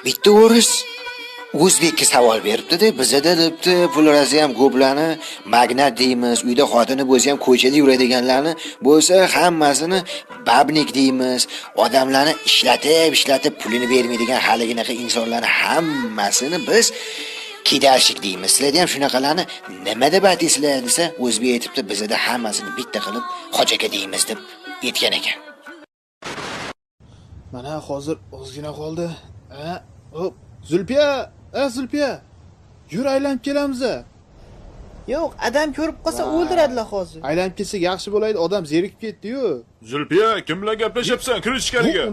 Bitta o'ris o'zbekka savol beribdi-da, bizada debdi, pullarasi ham ko'plani magnat deymiz, uyda xotini bo'lsa ham ko'chada yuradiganlarni bo'lsa hammasini babnik deymiz. Odamlarni ishlatib pulini bermaydigan haliginaqa insonlarni hammasini biz kidashik deymiz. Sizlarda ham shunaqalarni nima deb aytaysizlar desa, o'zbek aytibdi, bizada hammasini bitta qilib xo'jaka deymiz deb aytgan ekan. Mana hozir ozgina qoldi. Hop, Zulfiya, Zulfiya. Yur aylanib kelamiz. Yo'q, adam ko'rib qolsa o'ldiradilar hozir. Aylanib kelsak yaxshi bo'laydi, odam zerikib ketdi-yu. Zulfiya, kim bilan gaplashyapsan? Kir ichkariga.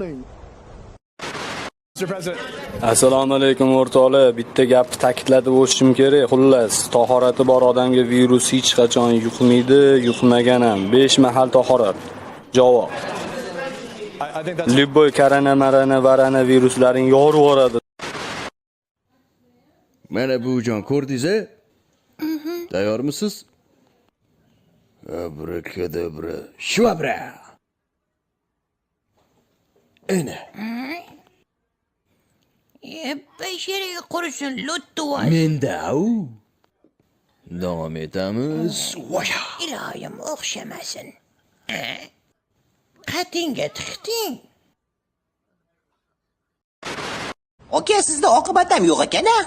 Assalomu alaykum o'rtoqlar. Bitta gapni ta'kidlatib o'tishim kerak. Xullas, tahorati bor odamga virus hech qachon yuqmaydi, yuqmagan ham. 5 mahal tahorat. Javob. Любой varana viruslaring yorib yuboradi. Mana bujon ko'rdingiz-a? Tayyormisiz? Abrakadabra. Shvabra. Ana. Beshiriga qursin, luttuvoy. Menda-u. Davom etamiz. Voya. Iloyim o'xshamasin. Qatinga tiqding. Aka, sizda oqibat ham yo'q ekan-a?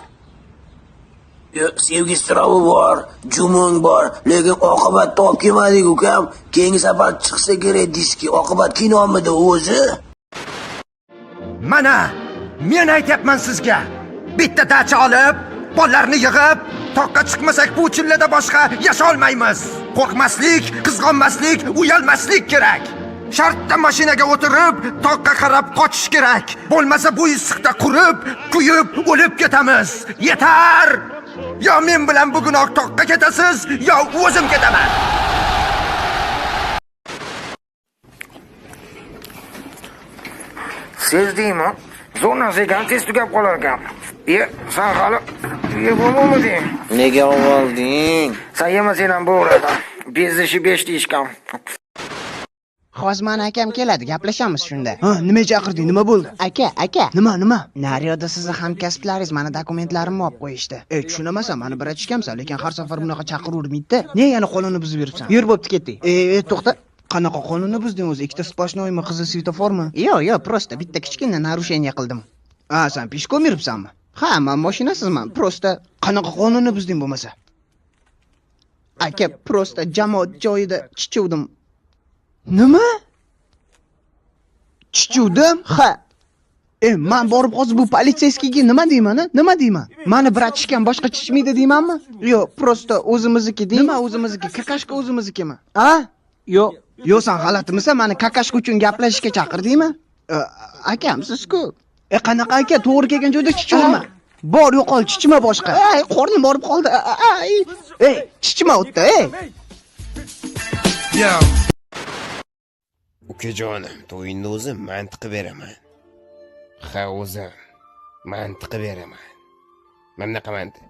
Sevgi istrovi bor, jumung bor, lekin oqibatni olib kelmadik ukam. Keyingi safar chiqsa kerak diski. Oqibat kinomidi o'zi? Mana, men aytyapman sizga. Bitta dacha olib, bollarni yig'ib, toqqa chiqmasak bu chillada boshqa yasha olmaymiz. Qo'rqmaslik, qizg'onmaslik, uyalmaslik kerak. Shartda mashinaga o'tirib, toqqa qarab qochish kerak. Bo'lmasa bu issiqda qurib, kuyib, o'lib ketamiz. Yetar! Yo men bilan bugun toqqa ketasiz, yo o'zim ketaman. Sezdingmi? Zonasidan tez tugab qolar ekan. Sen hali yeg'olmading. Nega olding? Sen yemasang ham bo'ladi. Bezishi 5 deyishgan. Hozir meni akam keladi, gaplashamiz shunda. Ha, nima chaqirding? Nima bo'ldi? Aka. Nima? Naryoda sizni hamkasblaringiz meni dokumentlarimni olib qo'yishdi. Tushunamasam, meni bir aytishgansan, lekin har safar bunaqa chaqiravermaydi-da. Ne yana qonunni buzib yuribsan? Yur bo'pti ketdik. To'xta. Qanaqa qonunni buzding o'zi? Ikkita splashnoymi, qizil svetoformi? Yo'q, просто bitta kichkina narushение qildim. Sen peshkom yuribsanmi? Ha, men mashinasizman. Просто qanaqa qonunni buzding bo'lmasa? aka, просто jamoat joyida chichuvdim. Nima? Chichuvdim? Ha. Men borib hozir bu politsiyskiga nima deyman? Mani brat chichgan boshqa chichmaydi deymanmi? Yo'q, просто o'zimizniki deyman. Nima o'zimizniki? Kakashka o'zimiznikimi? Yo'q, sen g'alatimisan, meni kakashka uchun gaplashishga chaqirdingmi? akamsiz-ku. Qanaqa aka, to'g'ri kelgan joyda chichuvma. Bor yo'qol, chichma boshqa. Qornim borib qoldi. Chichma o'tda, Ukajonim, to'yinni o'zim mantiqi beraman. Ha, o'zim mantiqi beraman. Mana bunaqa mantiq.